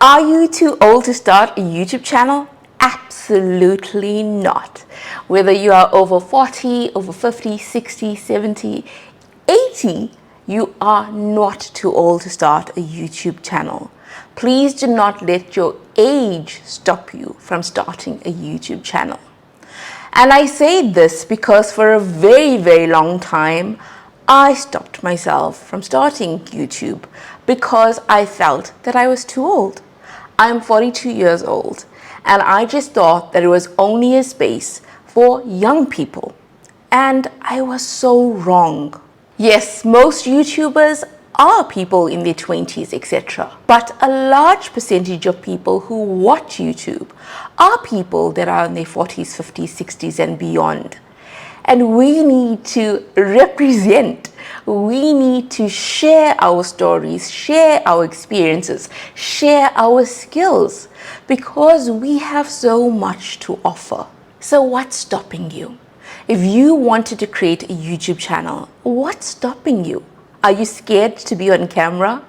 Are you too old to start a YouTube channel? Absolutely not. Whether you are over 40, over 50, 60, 70, 80, you are not too old to start a YouTube channel. Please do not let your age stop you from starting a YouTube channel. And I say this because for a very, very long time, I stopped myself from starting YouTube because I felt that I was too old. I'm 42 years old, and I just thought that it was only a space for young people. And I was so wrong. Yes, most YouTubers are people in their 20s, etc. But a large percentage of people who watch YouTube are people that are in their 40s, 50s, 60s and beyond. And we need to represent, we need to share our stories, share our experiences, share our skills, because we have so much to offer. So what's stopping you? If you wanted to create a YouTube channel, what's stopping you? Are you scared to be on camera?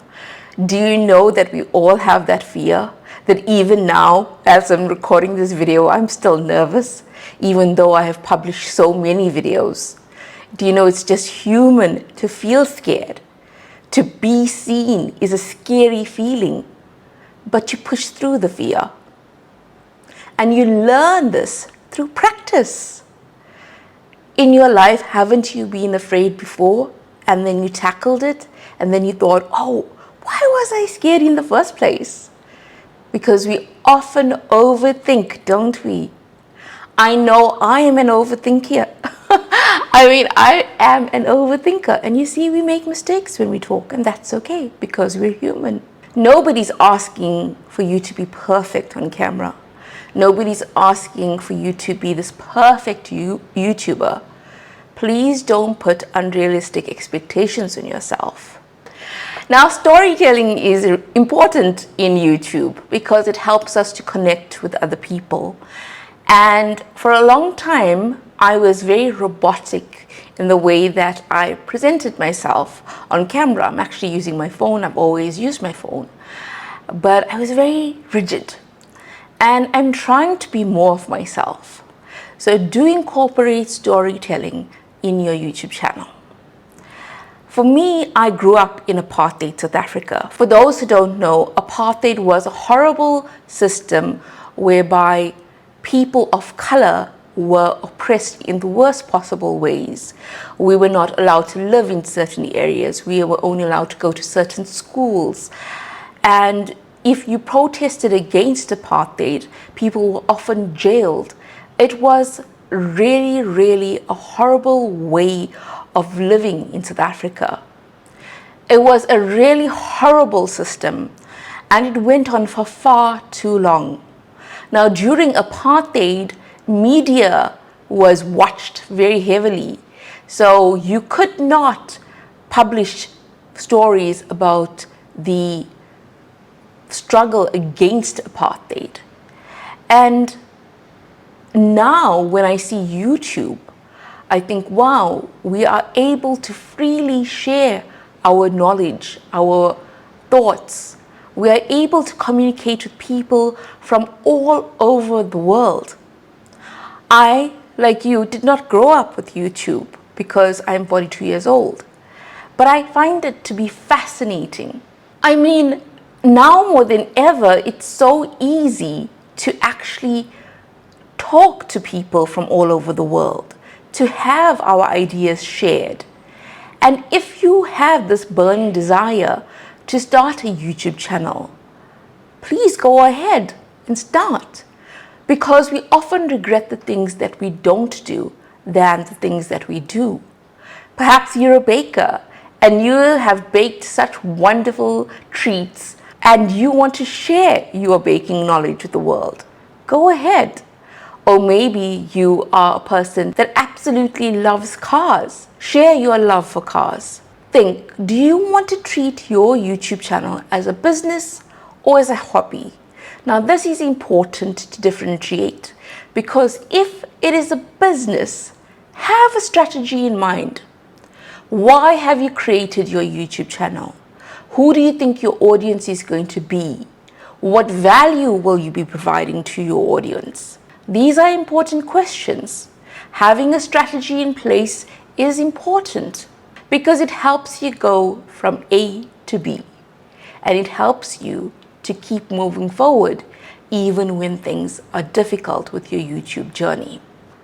Do you know that we all have that fear? That even now, as I'm recording this video, I'm still nervous, even though I have published so many videos. Do you know it's just human to feel scared? To be seen is a scary feeling, but you push through the fear. And you learn this through practice. In your life, haven't you been afraid before? And then you tackled it, and then you thought, oh, why was I scared in the first place? Because we often overthink, don't we? I know I am an overthinker. I am an overthinker. And you see, we make mistakes when we talk, and that's okay because we're human. Nobody's asking for you to be perfect on camera. Nobody's asking for you to be this perfect YouTuber. Please don't put unrealistic expectations on yourself. Now, storytelling is important in YouTube because it helps us to connect with other people. And for a long time, I was very robotic in the way that I presented myself on camera. I'm actually using my phone. I've always used my phone. But I was very rigid. And I'm trying to be more of myself. So do incorporate storytelling in your YouTube channel. For me, I grew up in apartheid South Africa. For those who don't know, apartheid was a horrible system whereby people of color were oppressed in the worst possible ways. We were not allowed to live in certain areas. We were only allowed to go to certain schools. And if you protested against apartheid, people were often jailed. It was really, really a horrible way of living in South Africa. It was a really horrible system, and it went on for far too long. Now, during apartheid, media was watched very heavily. So you could not publish stories about the struggle against apartheid. And now when I see YouTube, I think, wow, we are able to freely share our knowledge, our thoughts. We are able to communicate with people from all over the world. I, like you, did not grow up with YouTube because I'm 42 years old, but I find it to be fascinating. I mean, now more than ever, it's so easy to actually talk to people from all over the world, to have our ideas shared. And if you have this burning desire to start a YouTube channel, please go ahead and start, because we often regret the things that we don't do than the things that we do. Perhaps you're a baker and you have baked such wonderful treats and you want to share your baking knowledge with the world. Go ahead. Or maybe you are a person that absolutely loves cars. Share your love for cars. Think, do you want to treat your YouTube channel as a business or as a hobby? Now, this is important to differentiate, because if it is a business, have a strategy in mind. Why have you created your YouTube channel? Who do you think your audience is going to be? What value will you be providing to your audience? These are important questions. Having a strategy in place is important because it helps you go from A to B, and it helps you to keep moving forward even when things are difficult with your YouTube journey.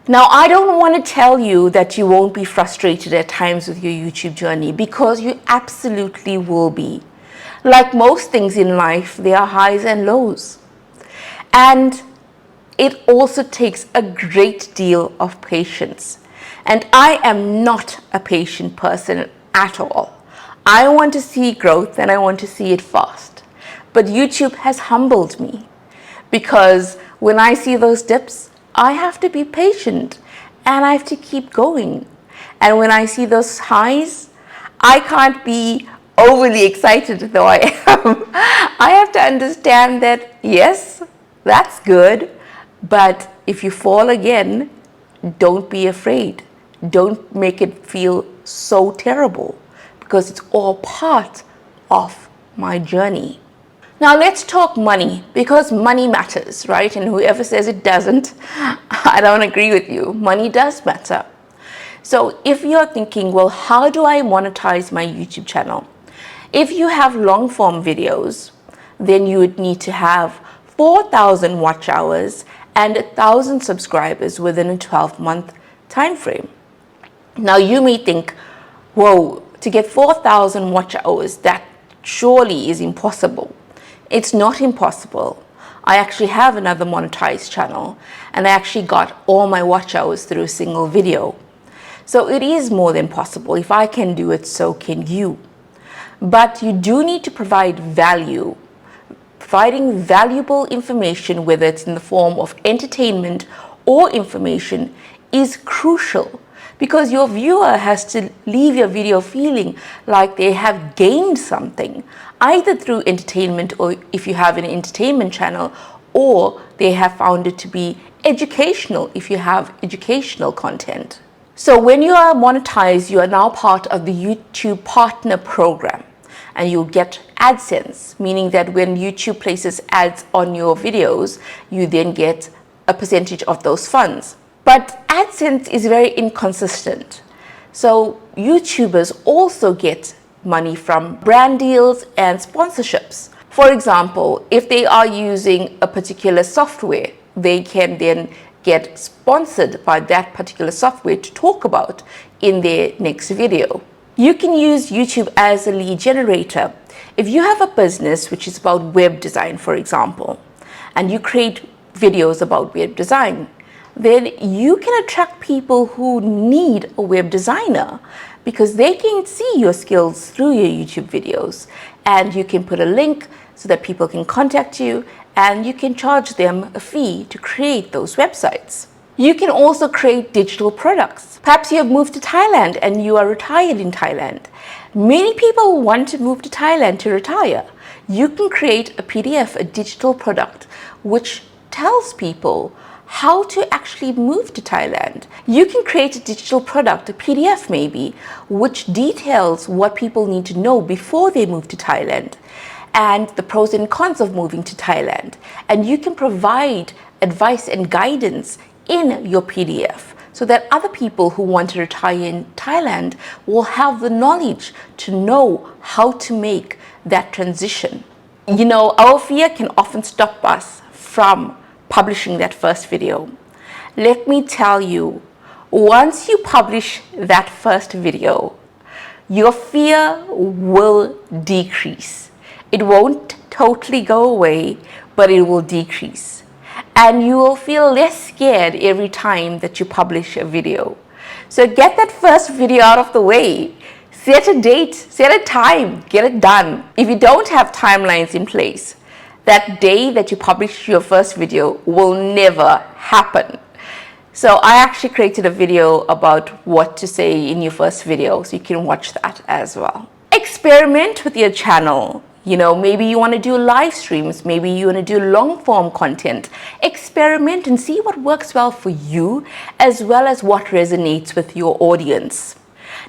Now, I don't want to tell you that you won't be frustrated at times with your YouTube journey, because you absolutely will be. Like most things in life, there are highs and lows. And it also takes a great deal of patience. And I am not a patient person at all. I want to see growth and I want to see it fast. But YouTube has humbled me, because when I see those dips, I have to be patient and I have to keep going. And when I see those highs, I can't be overly excited, though I am. I have to understand that, yes, that's good, but if you fall again, don't be afraid. Don't make it feel so terrible, because it's all part of my journey. Now let's talk money, because money matters, right? And whoever says it doesn't, I don't agree with you. Money does matter. So if you're thinking, well, how do I monetize my YouTube channel? If you have long form videos, then you would need to have 4,000 watch hours and 1,000 subscribers within a 12-month time frame. Now you may think, whoa, to get 4,000 watch hours, that surely is impossible. It's not impossible. I actually have another monetized channel, and I actually got all my watch hours through a single video. So it is more than possible. If I can do it, so can you. But you do need to provide value. Providing valuable information, whether it's in the form of entertainment or information, is crucial, because your viewer has to leave your video feeling like they have gained something, either through entertainment, or if you have an entertainment channel, or they have found it to be educational if you have educational content. So when you are monetized, you are now part of the YouTube Partner Program, and you'll get AdSense, meaning that when YouTube places ads on your videos, you then get a percentage of those funds. But AdSense is very inconsistent. So YouTubers also get money from brand deals and sponsorships. For example, if they are using a particular software, they can then get sponsored by that particular software to talk about in their next video. You can use YouTube as a lead generator. If you have a business which is about web design, for example, and you create videos about web design, then you can attract people who need a web designer, because they can see your skills through your YouTube videos, and you can put a link so that people can contact you, and you can charge them a fee to create those websites. You can also create digital products. Perhaps you have moved to Thailand and you are retired in Thailand. Many people want to move to Thailand to retire. You can create a PDF, a digital product, which tells people how to actually move to Thailand. You can create a digital product, a PDF maybe, which details what people need to know before they move to Thailand, and the pros and cons of moving to Thailand. And you can provide advice and guidance in your PDF, so that other people who want to retire in Thailand will have the knowledge to know how to make that transition. You know, our fear can often stop us from publishing that first video. Let me tell you, once you publish that first video, your fear will decrease. It won't totally go away, but it will decrease. And you will feel less scared every time that you publish a video. So get that first video out of the way. Set a date, set a time, get it done. If you don't have timelines in place, that day that you publish your first video will never happen. So I actually created a video about what to say in your first video, so you can watch that as well. Experiment with your channel. You know, maybe you want to do live streams, maybe you want to do long form content. Experiment and see what works well for you, as well as what resonates with your audience.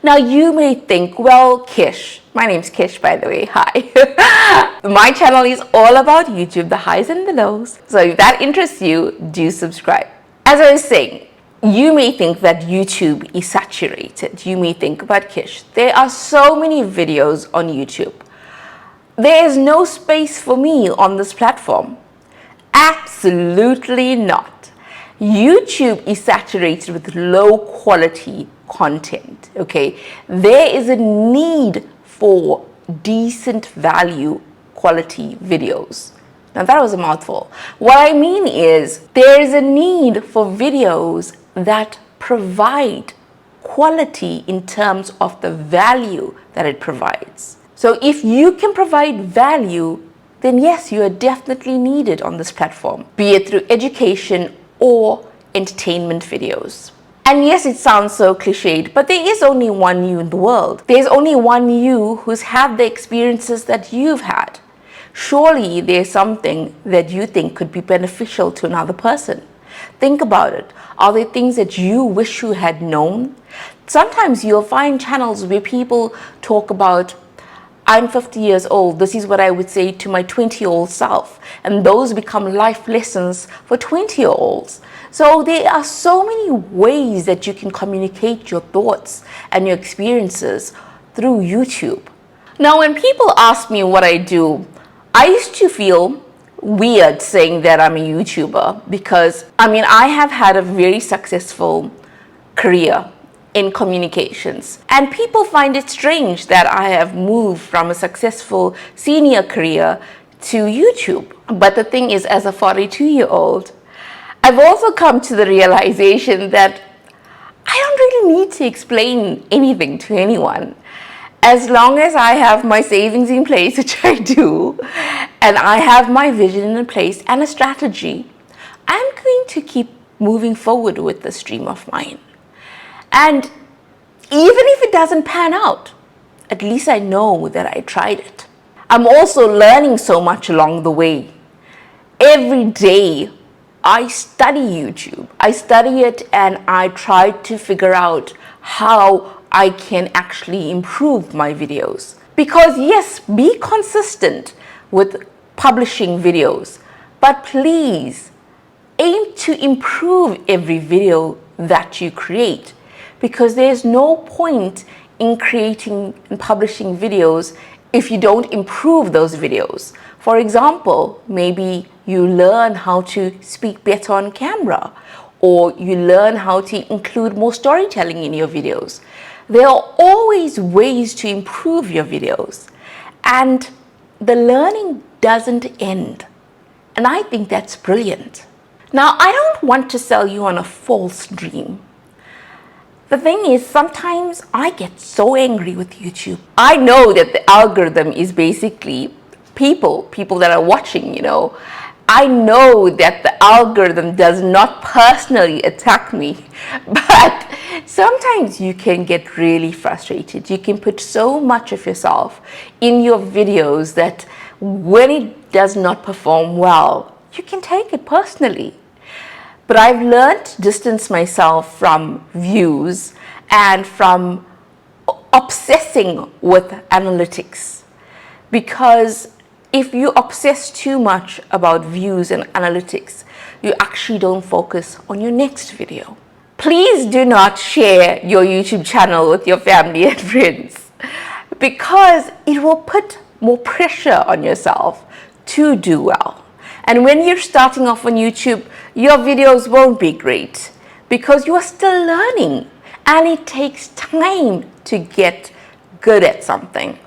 Now you may think, well, Kish, My name's Kish, by the way. Hi. My channel is all about YouTube, the highs and the lows. So if that interests you, do subscribe. As I was saying, you may think that YouTube is saturated. You may think about Kish. There are so many videos on YouTube. There is no space for me on this platform. Absolutely not. YouTube is saturated with low quality content, okay? There is a need for decent value quality videos. Now that was a mouthful. What I mean is there is a need for videos that provide quality in terms of the value that it provides. So if you can provide value, then yes, you are definitely needed on this platform, be it through education or entertainment videos. And yes, it sounds so cliched, but there is only one you in the world. There's only one you who's had the experiences that you've had. Surely there's something that you think could be beneficial to another person. Think about it. Are there things that you wish you had known? Sometimes you'll find channels where people talk about, I'm 50 years old, this is what I would say to my 20-year-old self. And those become life lessons for 20-year-olds. So there are so many ways that you can communicate your thoughts and your experiences through YouTube. Now, when people ask me what I do, I used to feel weird saying that I'm a YouTuber because, I have had a very successful career in communications. And people find it strange that I have moved from a successful senior career to YouTube. But the thing is, as a 42-year-old, I've also come to the realization that I don't really need to explain anything to anyone. As long as I have my savings in place, which I do, and I have my vision in place and a strategy, I'm going to keep moving forward with this dream of mine. And even if it doesn't pan out, at least I know that I tried it. I'm also learning so much along the way. Every day, I study YouTube. I study it and I try to figure out how I can actually improve my videos. Because yes, be consistent with publishing videos, but please aim to improve every video that you create, because there's no point in creating and publishing videos if you don't improve those videos. For example, maybe you learn how to speak better on camera, or you learn how to include more storytelling in your videos. There are always ways to improve your videos, and the learning doesn't end. And I think that's brilliant. Now, I don't want to sell you on a false dream. The thing is, sometimes I get so angry with YouTube. I know that the algorithm is basically people that are watching, I know that the algorithm does not personally attack me, but sometimes you can get really frustrated. You can put so much of yourself in your videos that when it does not perform well, you can take it personally. But I've learned to distance myself from views and from obsessing with analytics, because if you obsess too much about views and analytics, you actually don't focus on your next video. Please do not share your YouTube channel with your family and friends, because it will put more pressure on yourself to do well. And when you're starting off on YouTube, your videos won't be great because you are still learning, and it takes time to get good at something.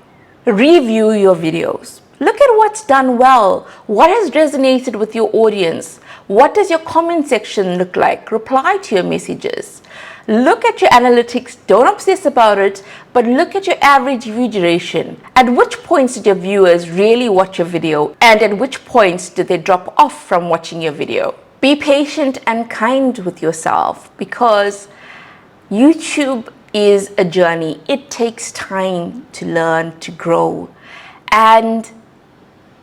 Review your videos. Look at what's done well. What has resonated with your audience? What does your comment section look like? Reply to your messages. Look at your analytics. Don't obsess about it, but look at your average view duration. At which points did your viewers really watch your video, and at which points did they drop off from watching your video? Be patient and kind with yourself, because YouTube is a journey. It takes time to learn, to grow, and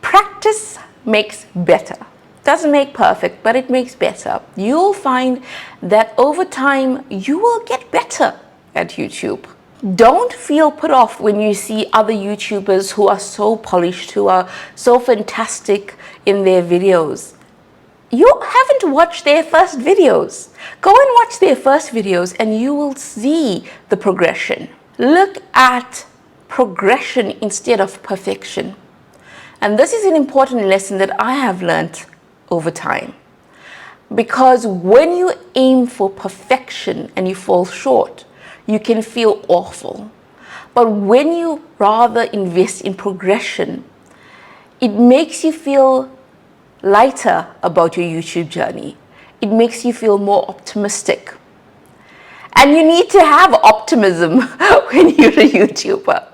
practice makes better. Doesn't make perfect, but it makes better. You'll find that over time, you will get better at YouTube. Don't feel put off when you see other YouTubers who are so polished, who are so fantastic in their videos. You haven't watched their first videos. Go and watch their first videos and you will see the progression. Look at progression instead of perfection. And this is an important lesson that I have learned over time. Because when you aim for perfection and you fall short, you can feel awful. But when you rather invest in progression, it makes you feel lighter about your YouTube journey. It makes you feel more optimistic. And you need to have optimism when you're a YouTuber.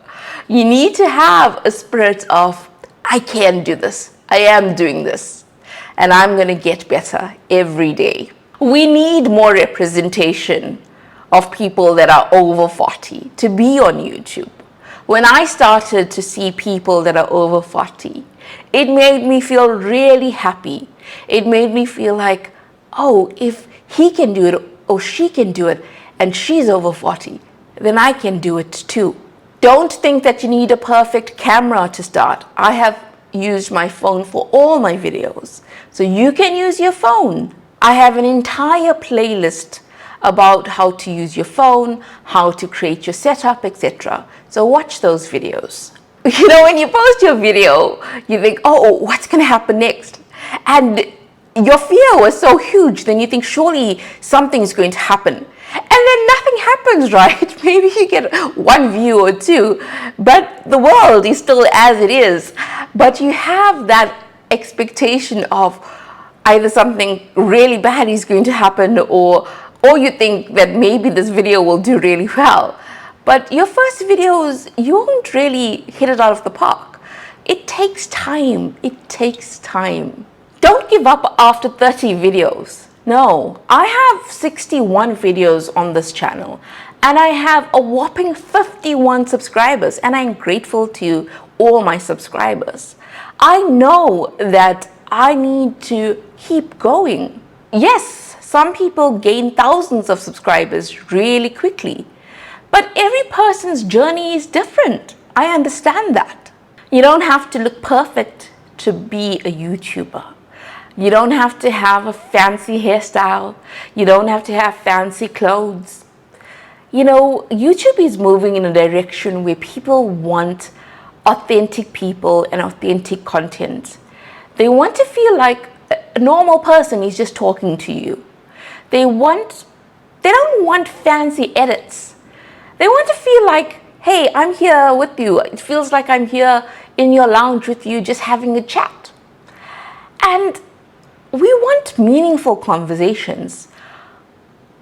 You need to have a spirit of, I can do this. I am doing this. And I'm going to get better every day. We need more representation of people that are over 40 to be on YouTube. When I started to see people that are over 40, it made me feel really happy. It made me feel like, oh, if he can do it or she can do it and she's over 40, then I can do it too. Don't think that you need a perfect camera to start. I have used my phone for all my videos, so you can use your phone. I have an entire playlist about how to use your phone, how to create your setup, etc. So watch those videos. You know, when you post your video, you think, oh, what's going to happen next? And your fear was so huge, then you think, surely something's going to happen. And then nothing happens, right? Maybe you get one view or two, but the world is still as it is. But you have that expectation of either something really bad is going to happen, or you think that maybe this video will do really well. But your first videos, you won't really hit it out of the park. It takes time. It takes time. Don't give up after 30 videos. No, I have 61 videos on this channel and I have a whopping 51 subscribers, and I'm grateful to all my subscribers. I know that I need to keep going. Yes, some people gain thousands of subscribers really quickly, but every person's journey is different. I understand that. You don't have to look perfect to be a YouTuber. You don't have to have a fancy hairstyle. You don't have to have fancy clothes. You know, YouTube is moving in a direction where people want authentic people and authentic content. They want to feel like a normal person is just talking to you. They don't want fancy edits. They want to feel like, hey, I'm here with you. It feels like I'm here in your lounge with you, just having a chat. And we want meaningful conversations.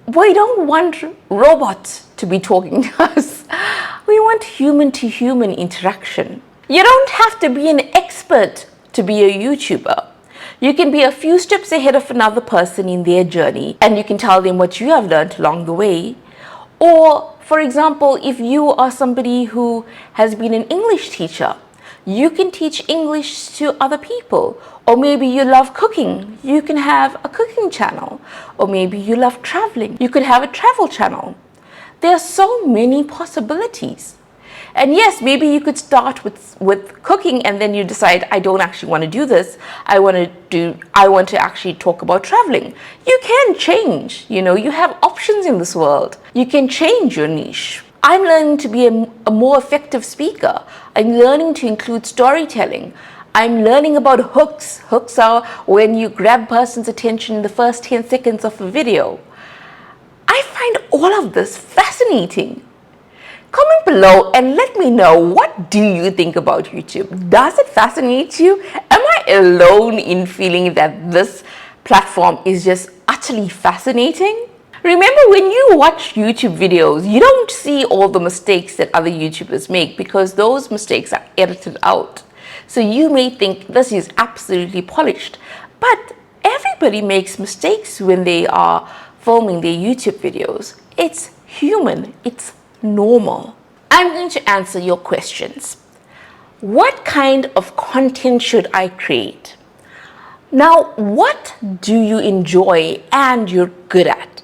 We don't want robots to be talking to us. We want human-to-human interaction. You don't have to be an expert to be a YouTuber. You can be a few steps ahead of another person in their journey, and you can tell them what you have learned along the way. Or, for example, if you are somebody who has been an English teacher, you can teach English to other people. Or maybe you love cooking, you can have a cooking channel. Or maybe you love traveling, you could have a travel channel. There are so many possibilities. And yes, maybe you could start with cooking and then you decide, I don't actually want to do this. I want to actually talk about traveling. You can change, you know, you have options in this world. You can change your niche. I'm learning to be a more effective speaker. I'm learning to include storytelling. I'm learning about hooks. Hooks are when you grab a person's attention in the first 10 seconds of a video. I find all of this fascinating. Comment below and let me know, what do you think about YouTube? Does it fascinate you? Am I alone in feeling that this platform is just utterly fascinating? Remember, when you watch YouTube videos, you don't see all the mistakes that other YouTubers make because those mistakes are edited out. So you may think this is absolutely polished, but everybody makes mistakes when they are filming their YouTube videos. It's human, it's normal. I'm going to answer your questions. What kind of content should I create? Now, what do you enjoy and you're good at?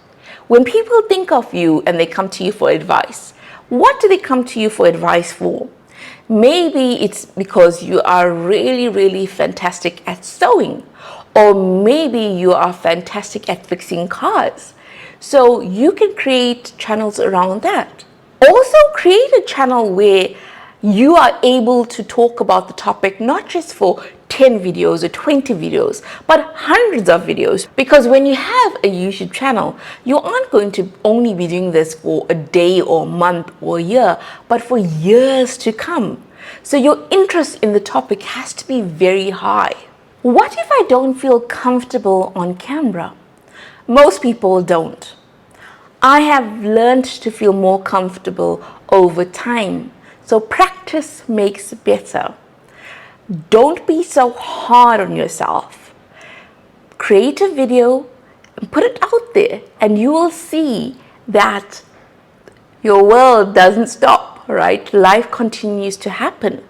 When people think of you and they come to you for advice, What do they come to you for advice for? Maybe it's because you are really, really fantastic at sewing, or maybe you are fantastic at fixing cars. So you can create channels around that. Also, create a channel where you are able to talk about the topic not just for 10 videos or 20 videos, but hundreds of videos. Because when you have a YouTube channel, you aren't going to only be doing this for a day or a month or a year, but for years to come. So your interest in the topic has to be very high. What if I don't feel comfortable on camera? Most people don't. I have learned to feel more comfortable over time. So practice makes better. Don't be so hard on yourself. Create a video and put it out there, and you will see that your world doesn't stop, right? Life continues to happen.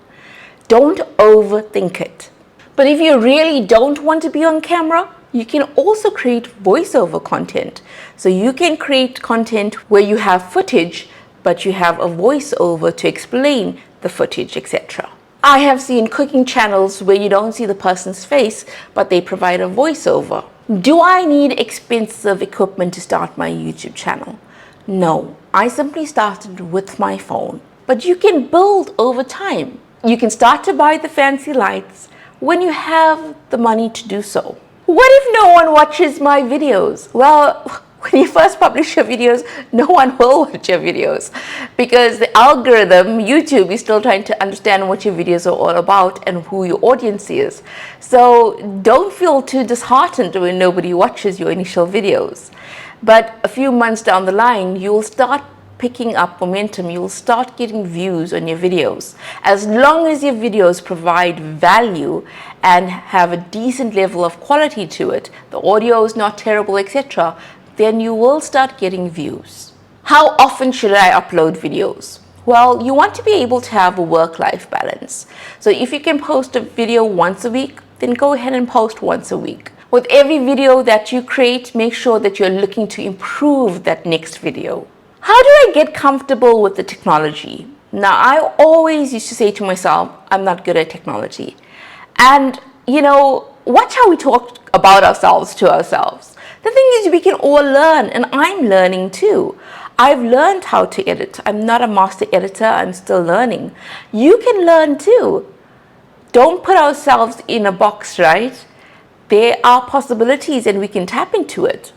Don't overthink it. But if you really don't want to be on camera, you can also create voiceover content. So you can create content where you have footage, but you have a voiceover to explain the footage, etc. I have seen cooking channels where you don't see the person's face, but they provide a voiceover. Do I need expensive equipment to start my YouTube channel? No, I simply started with my phone. But you can build over time. You can start to buy the fancy lights when you have the money to do so. What if no one watches my videos? Well, when you first publish your videos, no one will watch your videos because the algorithm, YouTube, is still trying to understand what your videos are all about and who your audience is. So don't feel too disheartened when nobody watches your initial videos. But a few months down the line, you'll start picking up momentum. You'll start getting views on your videos. As long as your videos provide value and have a decent level of quality to it, the audio is not terrible, etc., then you will start getting views. How often should I upload videos? Well, you want to be able to have a work-life balance. So if you can post a video once a week, then go ahead and post once a week. With every video that you create, make sure that you're looking to improve that next video. How do I get comfortable with the technology? Now, I always used to say to myself, I'm not good at technology. And, watch how we talk about ourselves to ourselves. The thing is, we can all learn, and I'm learning too. I've learned how to edit. I'm not a master editor. I'm still learning. You can learn too. Don't put ourselves in a box, right? There are possibilities and we can tap into it.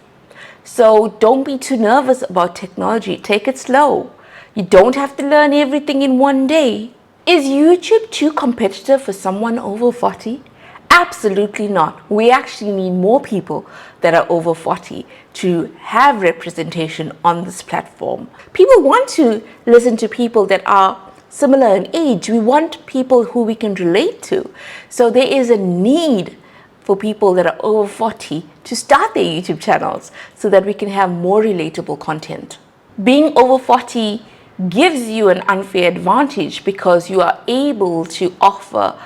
So don't be too nervous about technology. Take it slow. You don't have to learn everything in one day. Is YouTube too competitive for someone over 40? Absolutely not. We actually need more people that are over 40 to have representation on this platform. People want to listen to people that are similar in age. We want people who we can relate to. So there is a need for people that are over 40 to start their YouTube channels so that we can have more relatable content. Being over 40 gives you an unfair advantage because you are able to offer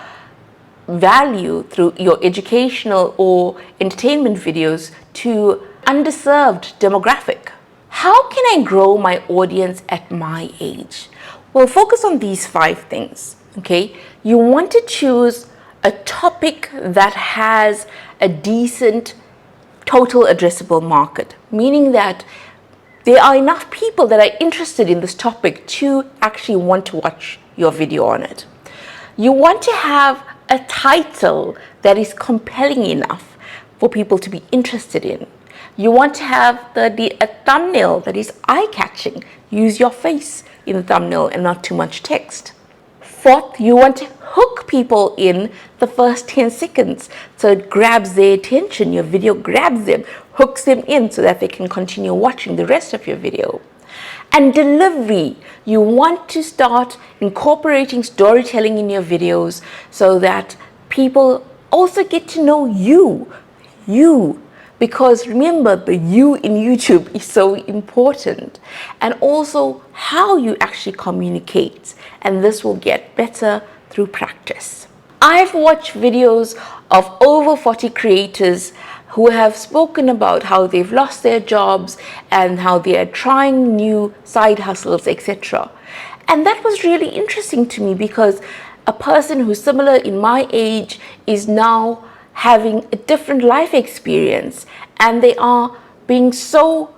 value through your educational or entertainment videos to underserved demographic. How can I grow my audience at my age? Well, focus on these 5 things, okay? You want to choose a topic that has a decent total addressable market, meaning that there are enough people that are interested in this topic to actually want to watch your video on it. You want to have a title that is compelling enough for people to be interested in. You want to have a thumbnail that is eye-catching. Use your face in the thumbnail and not too much text. 4th, you want to hook people in the first 10 seconds so it grabs their attention. Your video grabs them, hooks them in so that they can continue watching the rest of your video. And delivery, you want to start incorporating storytelling in your videos so that people also get to know you. Because remember, the you in YouTube is so important, and also how you actually communicate, and this will get better through practice. I've watched videos of over 40 creators who have spoken about how they've lost their jobs and how they are trying new side hustles, etc. And that was really interesting to me because a person who's similar in my age is now having a different life experience and they are being so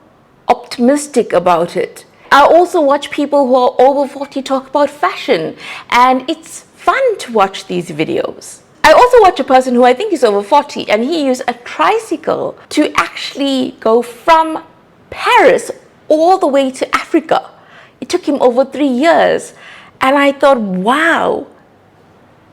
optimistic about it. I also watch people who are over 40 talk about fashion, and it's fun to watch these videos. I also watch a person who I think is over 40 and he used a tricycle to actually go from Paris all the way to Africa. It took him over 3 years, and I thought, wow,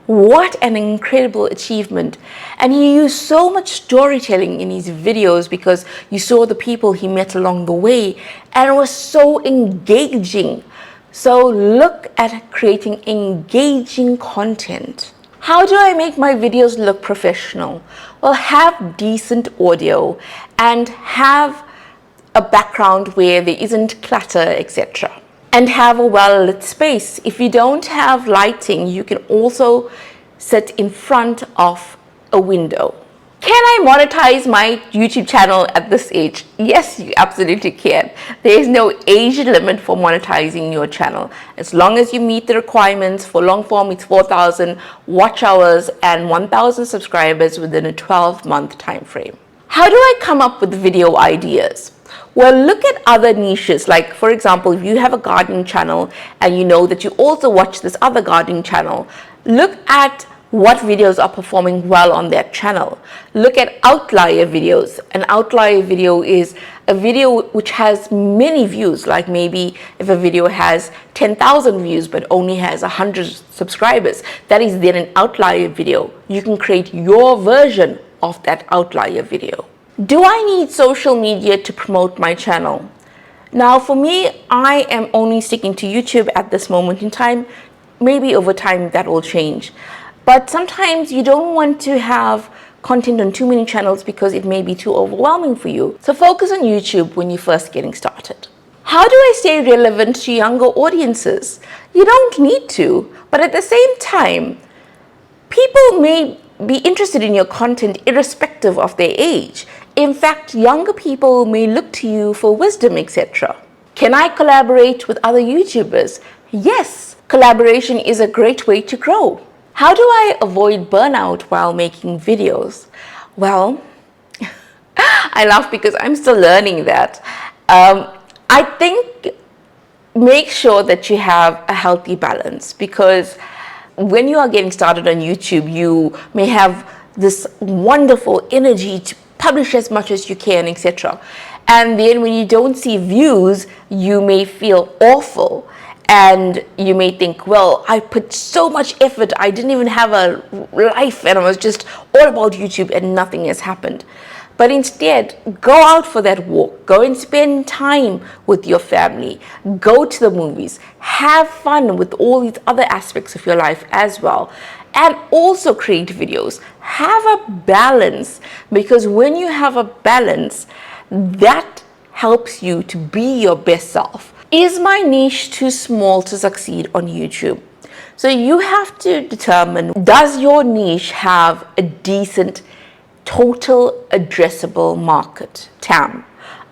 what an incredible achievement. And he used so much storytelling in his videos because you saw the people he met along the way, and it was so engaging. So look at creating engaging content. How do I make my videos look professional? Well, have decent audio and have a background where there isn't clutter, etc. And have a well-lit space. If you don't have lighting, you can also sit in front of a window. Can I monetize my YouTube channel at this age? Yes, you absolutely can. There is no age limit for monetizing your channel. As long as you meet the requirements. For long form, it's 4,000 watch hours and 1,000 subscribers within a 12-month time frame. How do I come up with video ideas? Well, look at other niches. Like, for example, if you have a gardening channel and you know that you also watch this other gardening channel, look at what videos are performing well on that channel. Look at outlier videos. An outlier video is a video which has many views, like maybe if a video has 10,000 views but only has 100 subscribers, that is then an outlier video. You can create your version of that outlier video. Do I need social media to promote my channel? Now, for me, I am only sticking to YouTube at this moment in time. Maybe over time that will change. But sometimes you don't want to have content on too many channels because it may be too overwhelming for you. So focus on YouTube when you're first getting started. How do I stay relevant to younger audiences? You don't need to, but at the same time, people may be interested in your content irrespective of their age. In fact, younger people may look to you for wisdom, etc. Can I collaborate with other YouTubers? Yes, collaboration is a great way to grow. How do I avoid burnout while making videos? Well, I laugh because I'm still learning that. I think make sure that you have a healthy balance, because when you are getting started on YouTube, you may have this wonderful energy to publish as much as you can, etc. And then when you don't see views, you may feel awful. And you may think, well, I put so much effort, I didn't even have a life, and I was just all about YouTube and nothing has happened. But instead, go out for that walk, go and spend time with your family, go to the movies, have fun with all these other aspects of your life as well. And also create videos. Have a balance, because when you have a balance, that helps you to be your best self. Is my niche too small to succeed on YouTube? So you have to determine, does your niche have a decent total addressable market, TAM?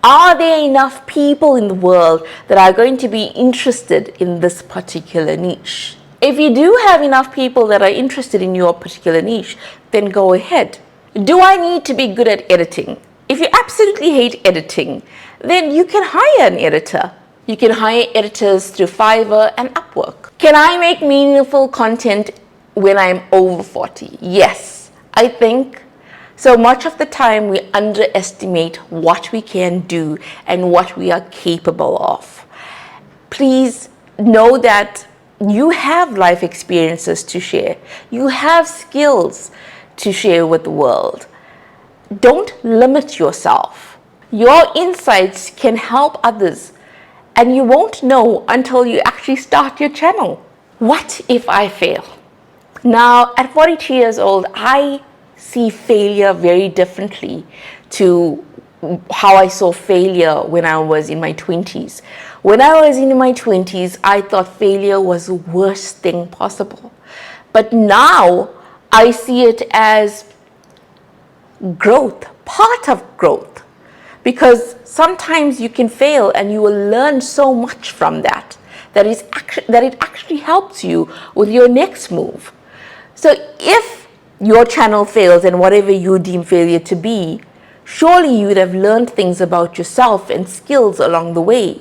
Are there enough people in the world that are going to be interested in this particular niche? If you do have enough people that are interested in your particular niche, then go ahead. Do I need to be good at editing? If you absolutely hate editing, then you can hire an editor. You can hire editors through Fiverr and Upwork. Can I make meaningful content when I'm over 40? Yes, I think so. Much of the time we underestimate what we can do and what we are capable of. Please know that you have life experiences to share. You have skills to share with the world. Don't limit yourself. Your insights can help others, and you won't know until you actually start your channel. What if I fail? Now, at 42 years old, I see failure very differently to how I saw failure when I was in my 20s. When I was in my 20s, I thought failure was the worst thing possible. But now I see it as growth, part of growth, because sometimes you can fail and you will learn so much from that, that it actually helps you with your next move. So if your channel fails and whatever you deem failure to be, surely you would have learned things about yourself and skills along the way.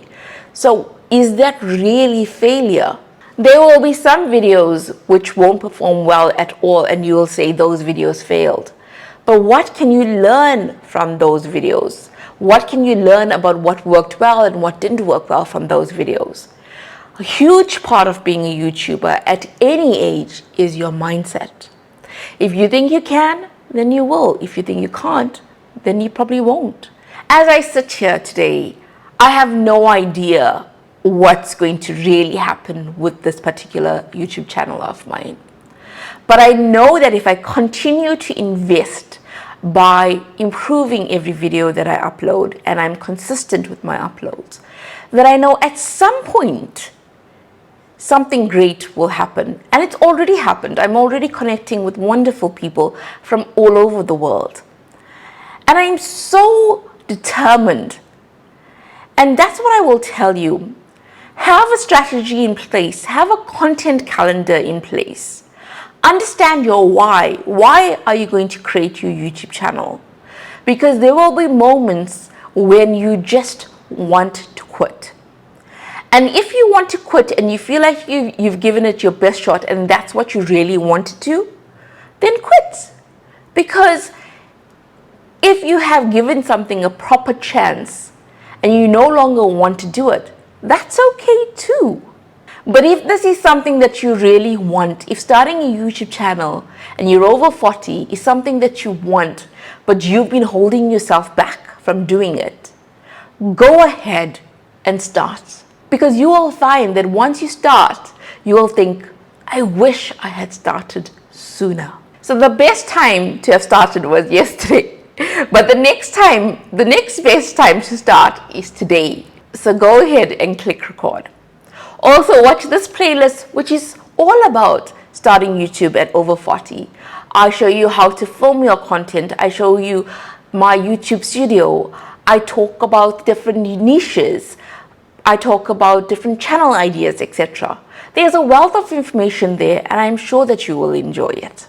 So is that really failure? There will be some videos which won't perform well at all and you will say those videos failed. But what can you learn from those videos? What can you learn about what worked well and what didn't work well from those videos? A huge part of being a YouTuber at any age is your mindset. If you think you can, then you will. If you think you can't, then you probably won't. As I sit here today, I have no idea what's going to really happen with this particular YouTube channel of mine. But I know that if I continue to invest by improving every video that I upload, and I'm consistent with my uploads, that I know at some point something great will happen. And it's already happened. I'm already connecting with wonderful people from all over the world. And I'm so determined. And that's what I will tell you. Have a strategy in place. Have a content calendar in place. Understand your why. Why are you going to create your YouTube channel? Because there will be moments when you just want to quit. And if you want to quit and you feel like you've given it your best shot and that's what you really want to do, then quit. Because if you have given something a proper chance and you no longer want to do it, that's okay too. But if this is something that you really want, if starting a YouTube channel and you're over 40 is something that you want, but you've been holding yourself back from doing it, go ahead and start. Because you will find that once you start, you will think, I wish I had started sooner. So the best time to have started was yesterday. But the next best time to start is today. So go ahead and click record. Also watch this playlist, which is all about starting YouTube at over 40. I show you how to film your content. I show you my YouTube studio. I talk about different niches. I talk about different channel ideas, etc. There's a wealth of information there, and I'm sure that you will enjoy it.